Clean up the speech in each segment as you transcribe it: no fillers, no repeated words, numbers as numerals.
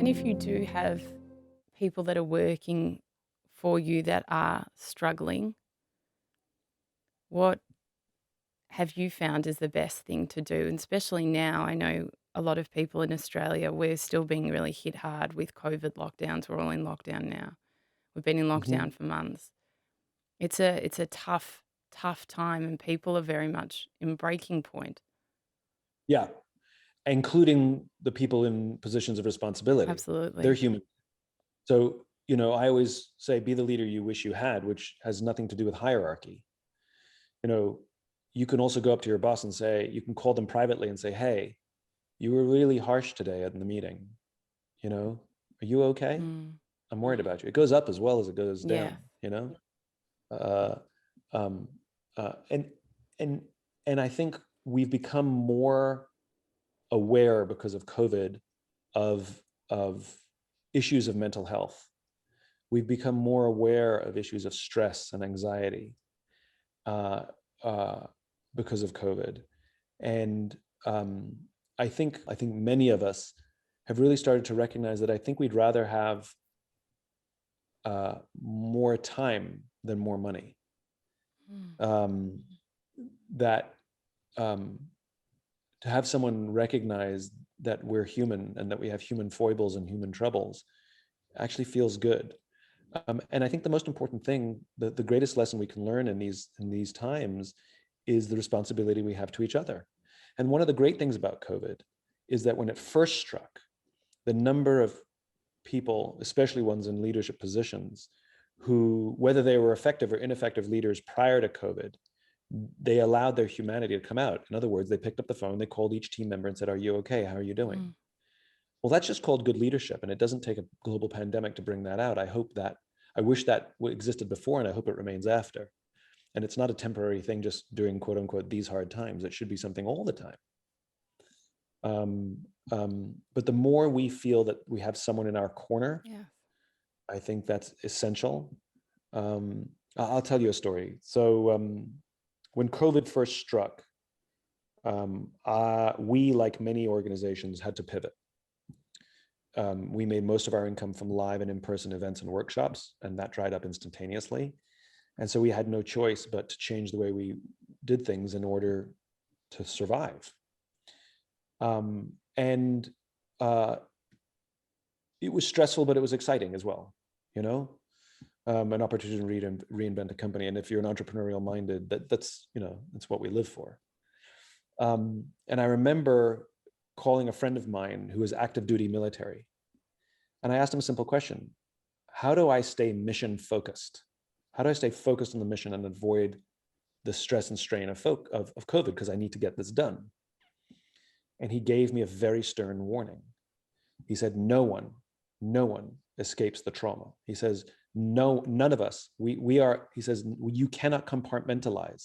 And if you do have people that are working for you that are struggling, what have you found is the best thing to do? And especially now, I know a lot of people in Australia, we're still being really hit hard with COVID lockdowns. We're all in lockdown now. We've been in Hmm. lockdown for months. It's a tough time, and people are very much in breaking point. Yeah, including the people in positions of responsibility. They're Absolutely. human. So, I always say, be the leader you wish you had, which has nothing to do with hierarchy. You know, you can also go up to your boss and say, you can call them privately and say, hey, you were really harsh today at the meeting. You know, are you okay? Mm, I'm worried about you. It goes up as well as it goes yeah. down, Uh, um, and and and I think we've become more aware because of COVID of issues of mental health. We've become more aware of issues of stress and anxiety uh, uh, because of COVID, and um, I think many of us have really started to recognize that I think we'd rather have more time than more money. Mm, Um, that um, to have someone recognize that we're human and that we have human foibles and human troubles actually feels good. And I think the most important thing, the greatest lesson we can learn in these times, is the responsibility we have to each other. And one of the great things about COVID is that when it first struck, the number of people, especially ones in leadership positions, who, whether they were effective or ineffective leaders prior to COVID, they allowed their humanity to come out. In other words, they picked up the phone, they called each team member and said, "Are you okay? How are you doing?" mm. Well, that's just called good leadership, and it doesn't take a global pandemic to bring that out. I wish that existed before, and I hope it remains after. And it's not a temporary thing just during quote unquote these hard times. It should be something all the time. But the more we feel that we have someone in our corner, Yeah. I think that's essential. I'll tell you a story. So when COVID first struck, we, like many organizations, had to pivot. We made most of our income from live and in-person events and workshops, and that dried up instantaneously. And so we had no choice but to change the way we did things in order to survive. And uh, it was stressful, but it was exciting as well, you know, an opportunity to reinvent a company. And if you're an entrepreneurial minded, that's what we live for. And I remember calling a friend of mine who was active duty military. And I asked him a simple question: how do I stay mission focused? How do I stay focused on the mission and avoid the stress and strain of COVID, because I need to get this done? And he gave me a very stern warning. He said, no one escapes the trauma. He says, no, none of us, we are, he says, you cannot compartmentalize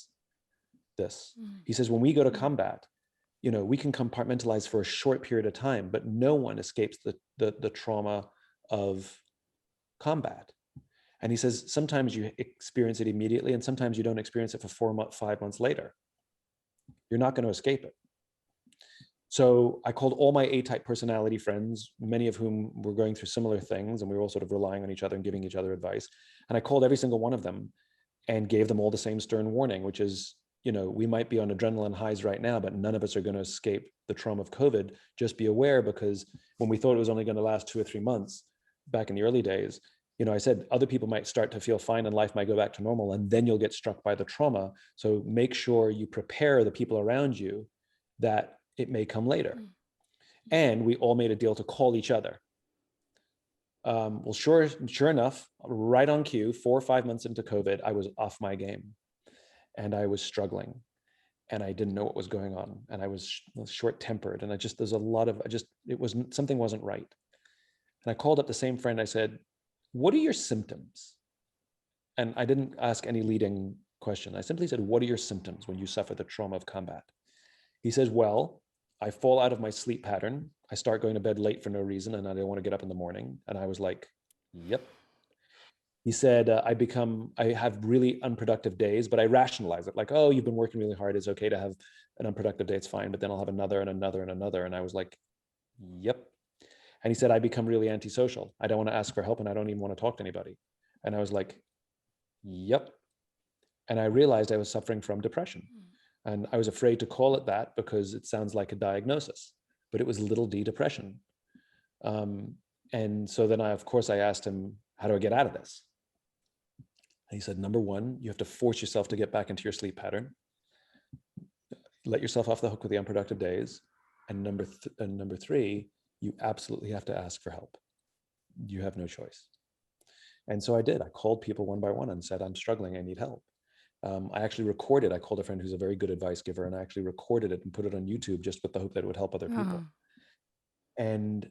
this. Mm, He says, when we go to combat, we can compartmentalize for a short period of time, but no one escapes the trauma of combat. And he says, sometimes you experience it immediately, and sometimes you don't experience it for 5 months later. You're not going to escape it. So I called all my A-type personality friends, many of whom were going through similar things, and we were all sort of relying on each other and giving each other advice. And I called every single one of them and gave them all the same stern warning, which is, we might be on adrenaline highs right now, but none of us are going to escape the trauma of COVID. Just be aware, because when we thought it was only going to last 2 or 3 months back in the early days, I said other people might start to feel fine and life might go back to normal, and then you'll get struck by the trauma. So make sure you prepare the people around you that it may come later. mm. And we all made a deal to call each other. Well, sure enough, right on cue, 4 or 5 months into COVID, I was off my game and I was struggling and I didn't know what was going on. And I was short tempered. And there's a lot of, something wasn't right. And I called up the same friend. I said, what are your symptoms? And I didn't ask any leading question. I simply said, what are your symptoms when you suffer the trauma of combat? He says, well, I fall out of my sleep pattern. I start going to bed late for no reason, and I don't want to get up in the morning. And I was like, yep. He said, I have really unproductive days, but I rationalize it. Like, oh, you've been working really hard. It's okay to have an unproductive day. It's fine. But then I'll have another and another and another. And I was like, yep. And he said, I become really antisocial. I don't want to ask for help and I don't even want to talk to anybody. And I was like, yep. And I realized I was suffering from depression. Mm. And I was afraid to call it that because it sounds like a diagnosis, but it was little d depression. Um, and so then of course, I asked him, how do I get out of this? And he said, number one, you have to force yourself to get back into your sleep pattern. Let yourself off the hook with the unproductive days. And number three, you absolutely have to ask for help. You have no choice. And so I did. I called people one by one and said, I'm struggling, I need help. I actually recorded, I called a friend who's a very good advice giver, and I actually recorded it and put it on YouTube just with the hope that it would help other Oh, people. And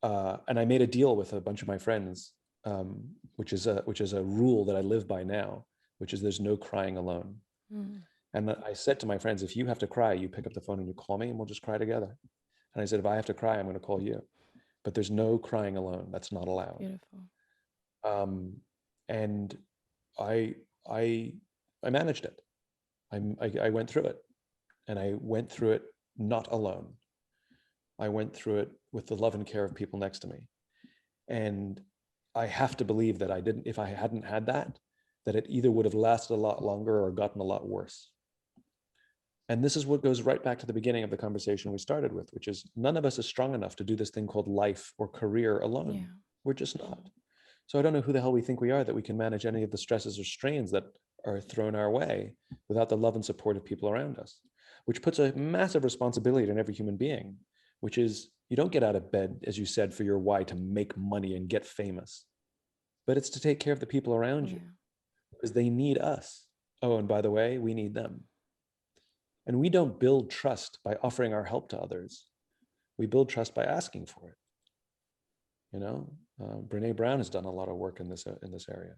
I made a deal with a bunch of my friends, which is a rule that I live by now, which is there's no crying alone. mm, And I said to my friends, if you have to cry, you pick up the phone and you call me and we'll just cry together. And I said, if I have to cry, I'm going to call you. But there's no crying alone. That's not allowed. beautiful. Um, and I I I managed it. I went through it, and I went through it not alone. I went through it with the love and care of people next to me. And I have to believe that if I hadn't had that, that it either would have lasted a lot longer or gotten a lot worse. And this is what goes right back to the beginning of the conversation we started with, which is none of us is strong enough to do this thing called life or career alone. Yeah. We're just not. So I don't know who the hell we think we are that we can manage any of the stresses or strains that are thrown our way without the love and support of people around us, which puts a massive responsibility on every human being, which is you don't get out of bed, as you said, for your why to make money and get famous, but it's to take care of the people around you Yeah. because they need us. Oh, and by the way, we need them. And we don't build trust by offering our help to others. We build trust by asking for it. You know, Brene Brown has done a lot of work in this area.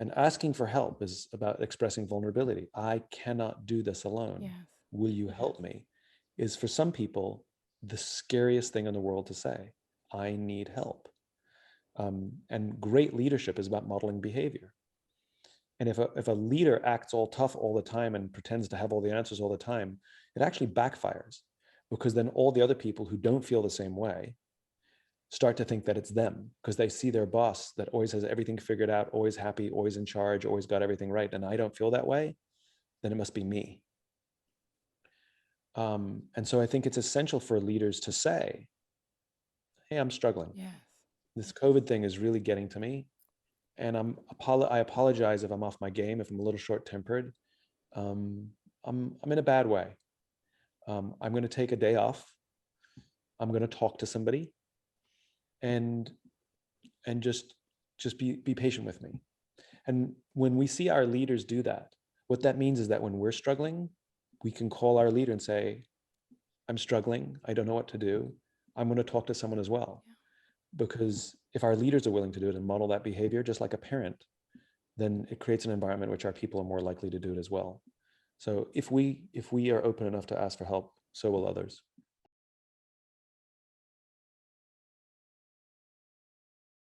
And asking for help is about expressing vulnerability. I cannot do this alone. Yes. Will you help me? Is for some people the scariest thing in the world to say. I need help. And great leadership is about modeling behavior. And if a leader acts all tough all the time and pretends to have all the answers all the time, it actually backfires because then all the other people who don't feel the same way start to think that it's them because they see their boss that always has everything figured out, always happy, always in charge, always got everything right. And I don't feel that way, then it must be me. And so I think it's essential for leaders to say, hey, I'm struggling. Yes. This COVID thing is really getting to me. And I apologize if I'm off my game, if I'm a little short tempered. I'm in a bad way. I'm going to take a day off. I'm going to talk to somebody and just be patient with me. And when we see our leaders do that, what that means is that when we're struggling, we can call our leader and say, I'm struggling. I don't know what to do. I'm going to talk to someone as well. Yeah. Because if our leaders are willing to do it and model that behavior, just like a parent, then it creates an environment which our people are more likely to do it as well. So if we are open enough to ask for help, so will others.